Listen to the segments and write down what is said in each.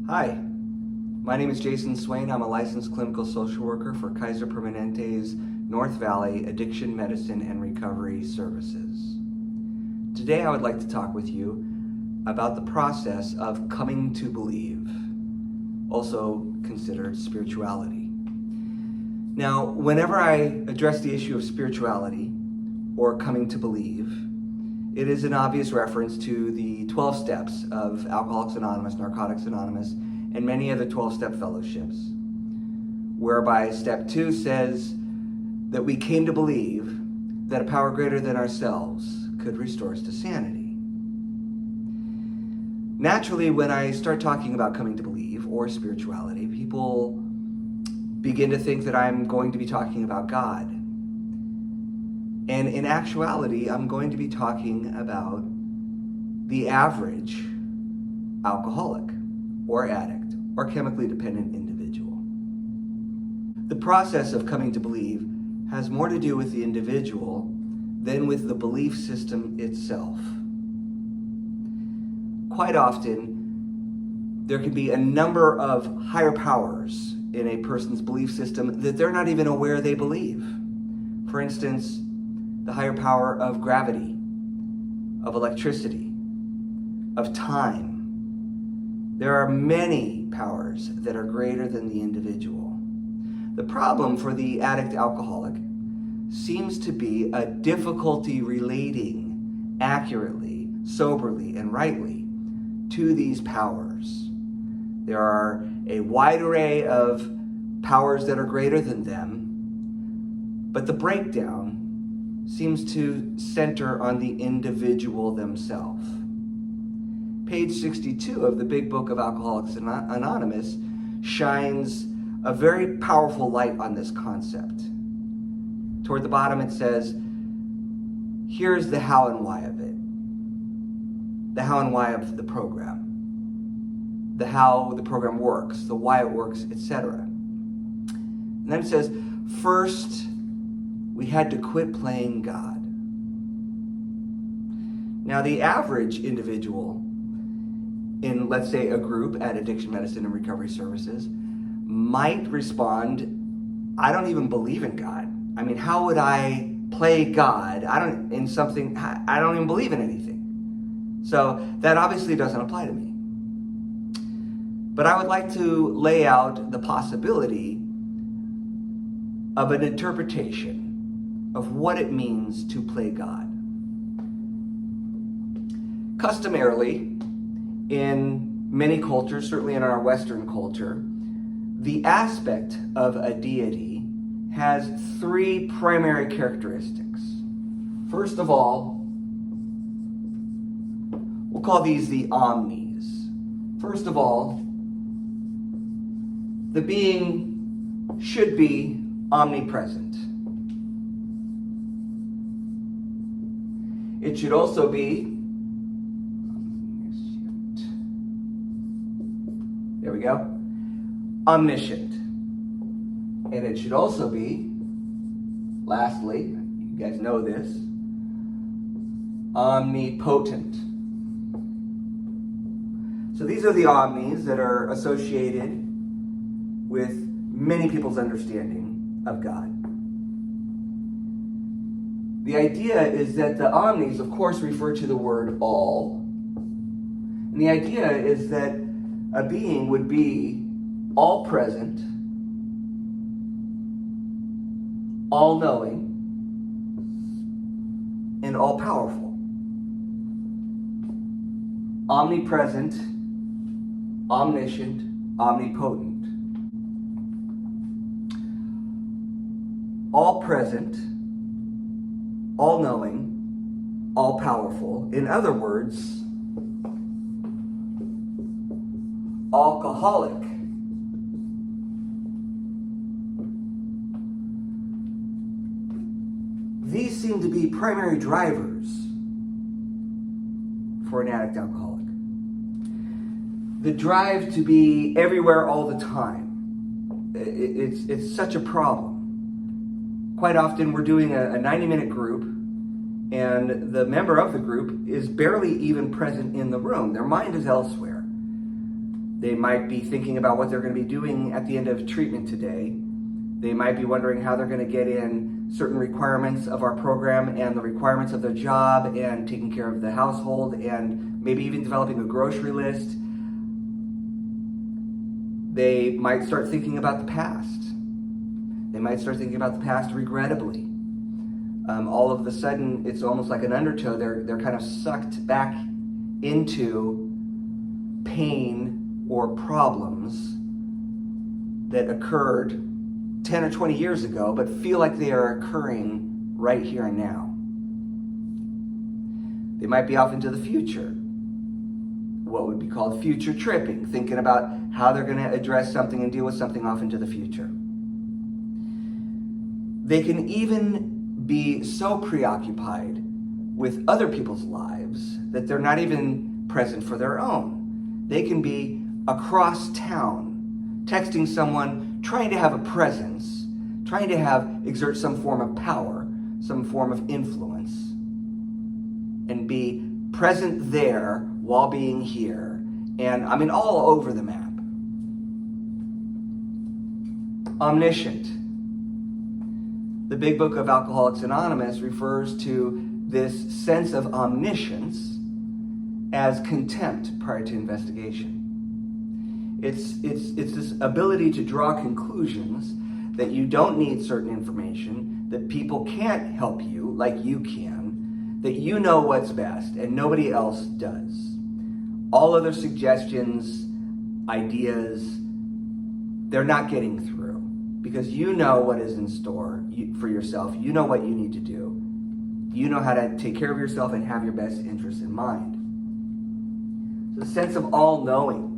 Hi, my name is Jason Swain. I'm a licensed clinical social worker for Kaiser Permanente's North Valley Addiction Medicine and Recovery Services. Today I would like to talk with you about the process of coming to believe, also considered spirituality. Now, whenever I address the issue of spirituality or coming to believe, it is an obvious reference to the 12 steps of Alcoholics Anonymous, Narcotics Anonymous, and many other 12-step fellowships, whereby step 2 says that we came to believe that a power greater than ourselves could restore us to sanity. Naturally, when I start talking about coming to believe or spirituality, people begin to think that I'm going to be talking about God. And in actuality, I'm going to be talking about the average alcoholic or addict or chemically dependent individual. The process of coming to believe has more to do with the individual than with the belief system itself. Quite often, there can be a number of higher powers in a person's belief system that they're not even aware they believe. For instance, the higher power of gravity, of electricity, of time. There are many powers that are greater than the individual. The problem for the addict alcoholic seems to be a difficulty relating accurately, soberly, and rightly to these powers. There are a wide array of powers that are greater than them, but the breakdown seems to center on the individual themselves. Page 62 of the Big Book of Alcoholics Anonymous shines a very powerful light on this concept. Toward the bottom it says, here's the how and why of it. The how and why of the program. The how the program works, the why it works, etc. And then it says, first, we had to quit playing God. Now, the average individual in, let's say, a group at Addiction Medicine and Recovery Services might respond, I don't even believe in God. I mean, how would I play God? I don't even believe in anything. So that obviously doesn't apply to me. But I would like to lay out the possibility of an interpretation of what it means to play God. Customarily, in many cultures, certainly in our Western culture, the aspect of a deity has 3 primary characteristics. First of all, we'll call these the omnis. First of all, the being should be omnipresent. It should also be, there we go, omniscient. And it should also be, lastly, you guys know this, omnipotent. So these are the omnis that are associated with many people's understanding of God. The idea is that the omnis, of course, refer to the word all. And the idea is that a being would be all present, all knowing, and all powerful. Omnipresent, omniscient, omnipotent. All present, all knowing, all powerful. In other words, alcoholic. These seem to be primary drivers for an addict alcoholic. The drive to be everywhere all the time. It's such a problem. Quite often we're doing a 90-minute group and the member of the group is barely even present in the room. Their mind is elsewhere. They might be thinking about what they're going to be doing at the end of treatment today. They might be wondering how they're going to get in certain requirements of our program and the requirements of their job and taking care of the household and maybe even developing a grocery list. They might start thinking about the past. They might start thinking about the past regrettably. All of a sudden, it's almost like an undertow. They're kind of sucked back into pain or problems that occurred 10 or 20 years ago, but feel like they are occurring right here and now. They might be off into the future, what would be called future tripping, thinking about how they're going to address something and deal with something off into the future. They can even be so preoccupied with other people's lives that they're not even present for their own. They can be across town, texting someone, trying to have a presence, trying to exert some form of power, some form of influence, and be present there while being here. And I mean, all over the map. Omniscient. The Big Book of Alcoholics Anonymous refers to this sense of omniscience as contempt prior to investigation. It's this ability to draw conclusions that you don't need certain information, that people can't help you like you can, that you know what's best and nobody else does. All other suggestions, ideas, they're not getting through because you know what is in store for yourself. You know what you need to do. You know how to take care of yourself and have your best interests in mind. So the sense of all-knowing.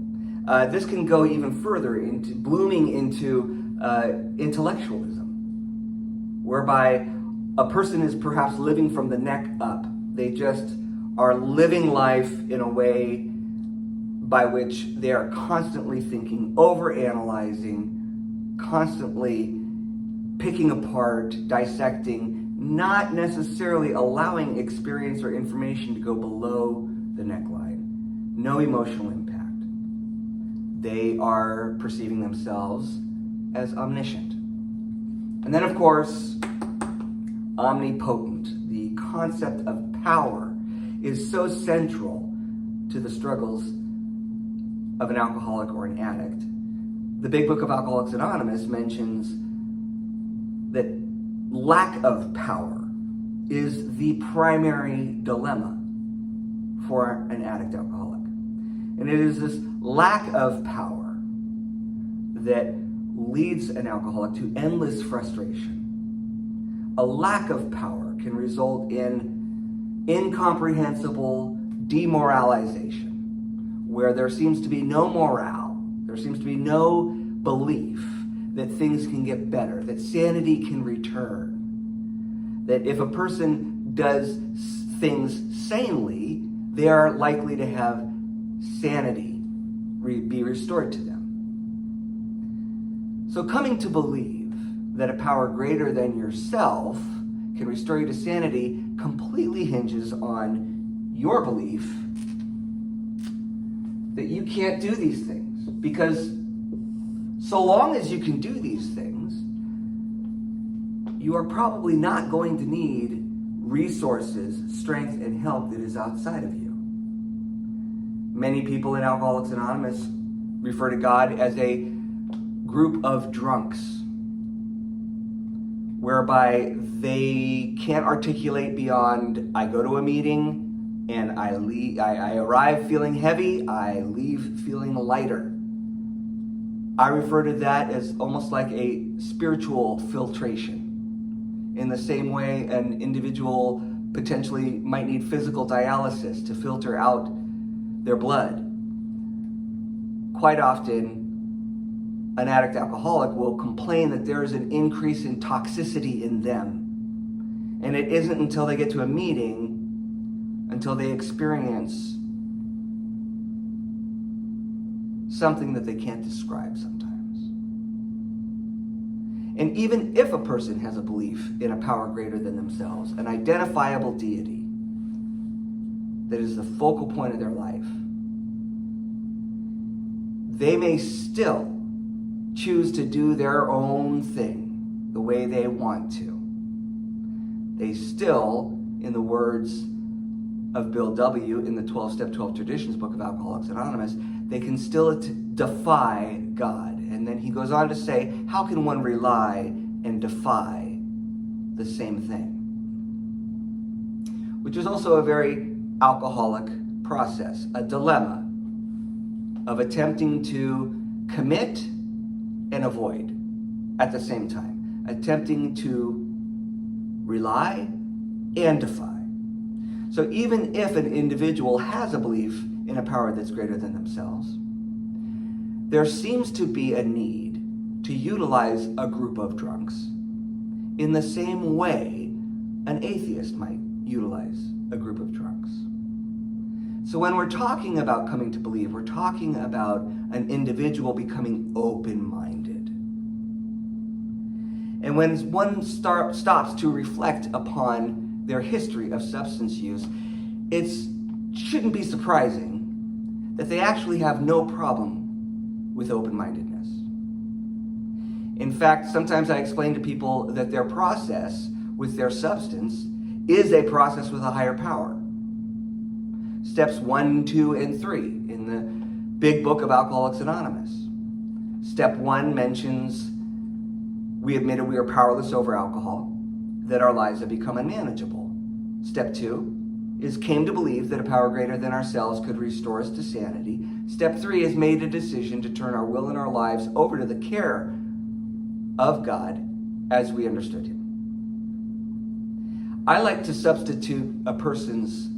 This can go even further into blooming into intellectualism, whereby a person is perhaps living from the neck up. They just are living life in a way by which they are constantly thinking, overanalyzing, constantly picking apart, dissecting, not necessarily allowing experience or information to go below the neckline. No emotional impact. They are perceiving themselves as omniscient. And then, of course, omnipotent. The concept of power is so central to the struggles of an alcoholic or an addict. The Big Book of Alcoholics Anonymous mentions that lack of power is the primary dilemma for an addict alcoholic. And it is this lack of power that leads an alcoholic to endless frustration. A lack of power can result in incomprehensible demoralization, where there seems to be no morale, there seems to be no belief that things can get better, that sanity can return, that if a person does things sanely, they are likely to have sanity be restored to them. So coming to believe that a power greater than yourself can restore you to sanity completely hinges on your belief that you can't do these things. Because so long as you can do these things, you are probably not going to need resources, strength, and help that is outside of you. Many people in Alcoholics Anonymous refer to God as a group of drunks, whereby they can't articulate beyond, I go to a meeting and I arrive feeling heavy, I leave feeling lighter. I refer to that as almost like a spiritual filtration. In the same way an individual potentially might need physical dialysis to filter out their blood. Quite often, an addict alcoholic will complain that there is an increase in toxicity in them. And it isn't until they get to a meeting, until they experience something that they can't describe sometimes. And even if a person has a belief in a power greater than themselves, an identifiable deity that is the focal point of their life, they may still choose to do their own thing the way they want to. They still, in the words of Bill W. in the 12-Step 12 Traditions book of Alcoholics Anonymous, they can still defy God. And then he goes on to say, how can one rely and defy the same thing? Which is also a very alcoholic process, a dilemma of attempting to commit and avoid at the same time, attempting to rely and defy. So even if an individual has a belief in a power that's greater than themselves, there seems to be a need to utilize a group of drunks in the same way an atheist might utilize a group of drunks. So when we're talking about coming to believe, we're talking about an individual becoming open-minded. And when one stops to reflect upon their history of substance use, it shouldn't be surprising that they actually have no problem with open-mindedness. In fact, sometimes I explain to people that their process with their substance is a process with a higher power. Steps 1, 2, and 3 in the big book of Alcoholics Anonymous. Step 1 mentions we admitted we are powerless over alcohol, that our lives have become unmanageable. Step 2 is came to believe that a power greater than ourselves could restore us to sanity. Step 3 is made a decision to turn our will and our lives over to the care of God as we understood him. I like to substitute a person's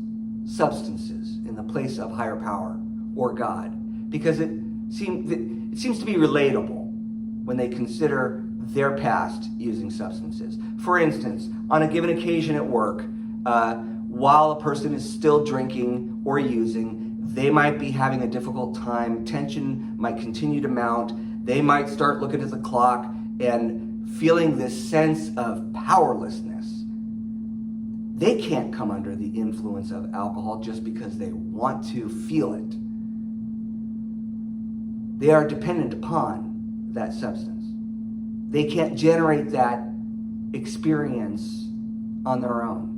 substances in the place of higher power or God, because it seems to be relatable when they consider their past using substances. For instance, on a given occasion at work, while a person is still drinking or using, they might be having a difficult time. Tension might continue to mount. They might start looking at the clock and feeling this sense of powerlessness. They can't come under the influence of alcohol just because they want to feel it. They are dependent upon that substance. They can't generate that experience on their own.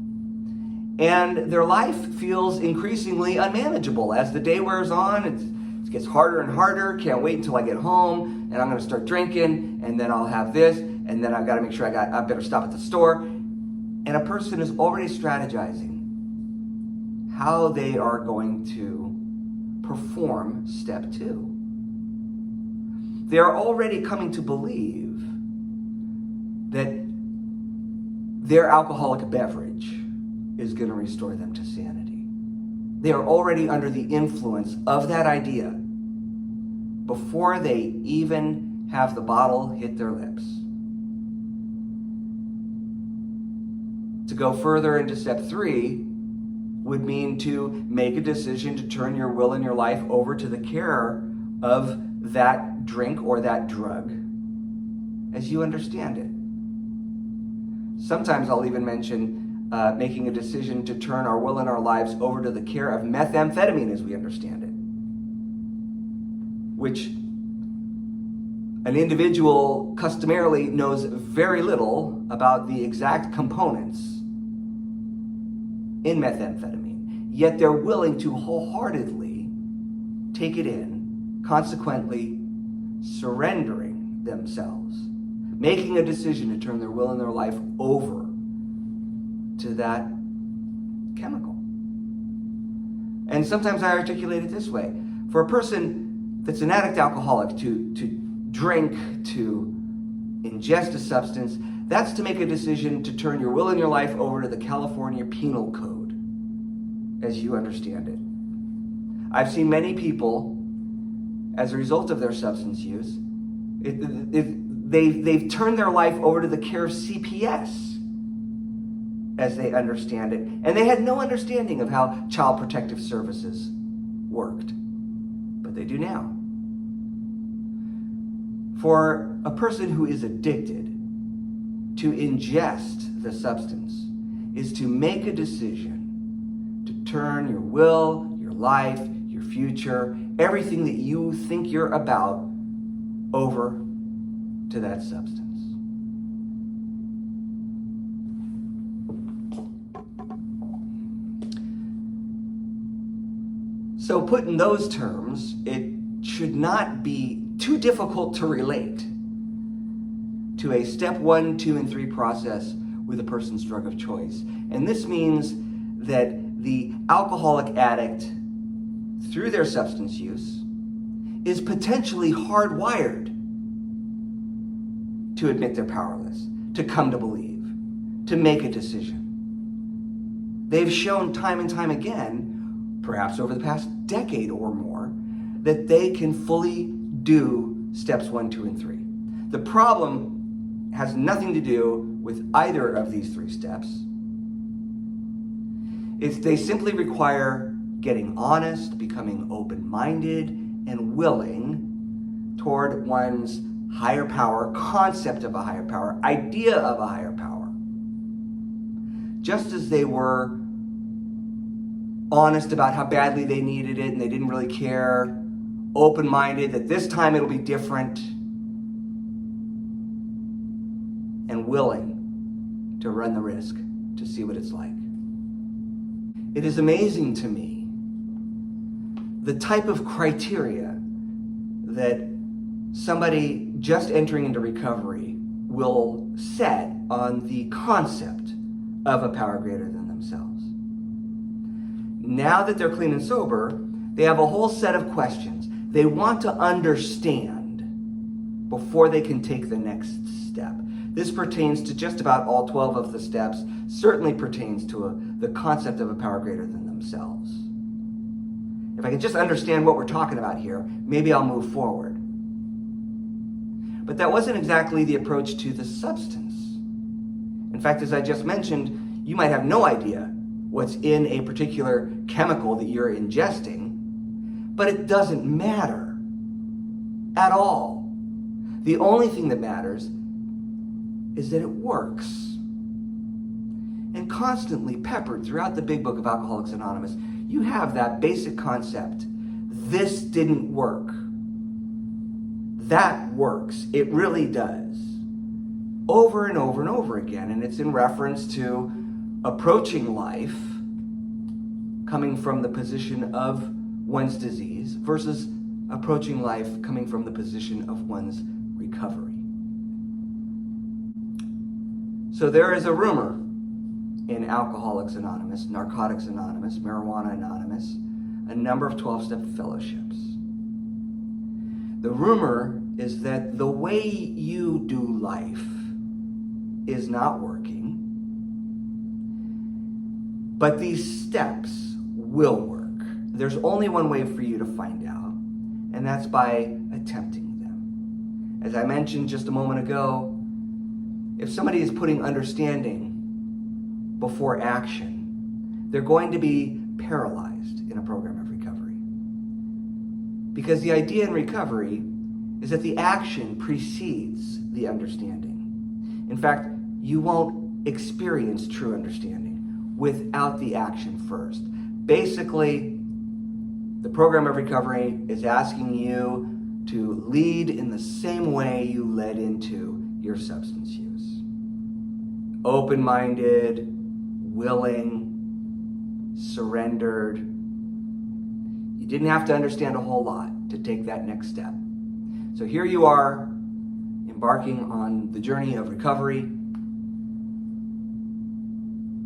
And their life feels increasingly unmanageable. As the day wears on, it gets harder and harder. Can't wait until I get home, and I'm going to start drinking, and then I'll have this, and then I've got to make sure I better stop at the store. And a person is already strategizing how they are going to perform step 2. They are already coming to believe that their alcoholic beverage is going to restore them to sanity. They are already under the influence of that idea before they even have the bottle hit their lips. To go further into step 3 would mean to make a decision to turn your will and your life over to the care of that drink or that drug as you understand it. Sometimes I'll even mention making a decision to turn our will and our lives over to the care of methamphetamine as we understand it, which an individual customarily knows very little about the exact components in methamphetamine, yet they're willing to wholeheartedly take it in, consequently surrendering themselves, making a decision to turn their will and their life over to that chemical. And sometimes I articulate it this way. For a person that's an addict alcoholic to drink, to ingest a substance, that's to make a decision to turn your will and your life over to the California Penal Code as you understand it. I've seen many people, as a result of their substance use, they've turned their life over to the care of CPS as they understand it. And they had no understanding of how Child Protective Services worked. But they do now. For a person who is addicted, to ingest the substance is to make a decision to turn your will, your life, your future, everything that you think you're about over to that substance. So put in those terms, it should not be too difficult to relate to a step 1, 2, and 3 process with a person's drug of choice. And this means that the alcoholic addict, through their substance use, is potentially hardwired to admit they're powerless, to come to believe, to make a decision. They've shown time and time again, perhaps over the past decade or more, that they can fully do steps 1, 2, and 3. The problem has nothing to do with either of these 3 steps. They simply require getting honest, becoming open-minded, and willing toward one's higher power, concept of a higher power, idea of a higher power. Just as they were honest about how badly they needed it and they didn't really care, open-minded that this time it'll be different, and willing to run the risk to see what it's like. It is amazing to me the type of criteria that somebody just entering into recovery will set on the concept of a power greater than themselves. Now that they're clean and sober, they have a whole set of questions they want to understand before they can take the next step. This pertains to just about all 12 of the steps, certainly pertains to the concept of a power greater than themselves. If I can just understand what we're talking about here, maybe I'll move forward. But that wasn't exactly the approach to the substance. In fact, as I just mentioned, you might have no idea what's in a particular chemical that you're ingesting, but it doesn't matter at all. The only thing that matters is that it works. And constantly peppered throughout the big book of Alcoholics Anonymous, you have that basic concept. This didn't work. That works. It really does. Over and over and over again. And it's in reference to approaching life coming from the position of one's disease versus approaching life coming from the position of one's recovery. So there is a rumor in Alcoholics Anonymous, Narcotics Anonymous, Marijuana Anonymous, a number of 12-step fellowships. The rumor is that the way you do life is not working, but these steps will work. There's only one way for you to find out, and that's by attempting them. As I mentioned just a moment ago, if somebody is putting understanding before action, they're going to be paralyzed in a program of recovery. Because the idea in recovery is that the action precedes the understanding. In fact, you won't experience true understanding without the action first. Basically, the program of recovery is asking you to lead in the same way you led into your substance use. Open-minded, willing, surrendered. You didn't have to understand a whole lot to take that next step. So here you are, embarking on the journey of recovery,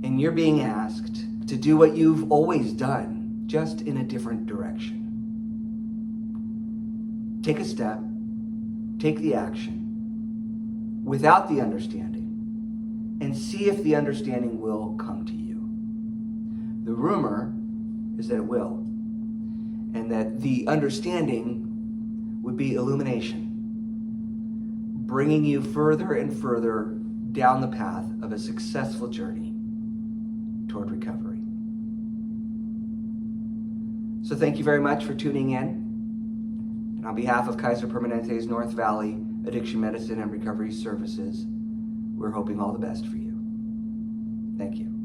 and you're being asked to do what you've always done, just in a different direction. Take a step, take the action, without the understanding, and see if the understanding will come to you. The rumor is that it will, and that the understanding would be illumination, bringing you further and further down the path of a successful journey toward recovery. So thank you very much for tuning in. And on behalf of Kaiser Permanente's North Valley Addiction Medicine and Recovery Services, we're hoping all the best for you. Thank you.